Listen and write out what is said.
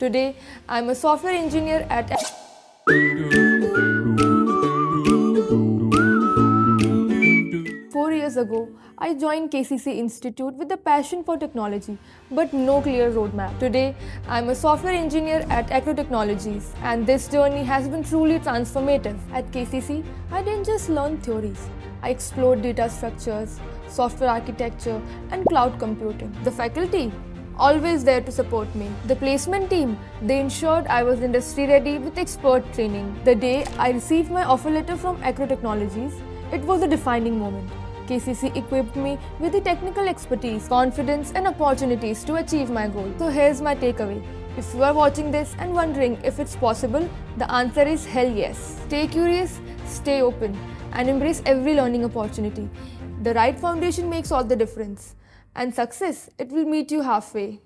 Today, I'm a software engineer at 4 years ago, I joined KCC Institute with a passion for technology, but no clear roadmap. Today, I'm a software engineer at Acro Technologies, and this journey has been truly transformative. At KCC, I didn't just learn theories. I explored data structures, software architecture, and cloud computing. The faculty, always there to support me. The placement team, they ensured I was industry ready with expert training. The day I received my offer letter from Acro Technologies, it was a defining moment. KCC equipped me with the technical expertise, confidence and opportunities to achieve my goal. So here's my takeaway. If you are watching this and wondering if it's possible, the answer is hell yes. Stay curious, stay open and embrace every learning opportunity. The right foundation makes all the difference. And success, it will meet you halfway.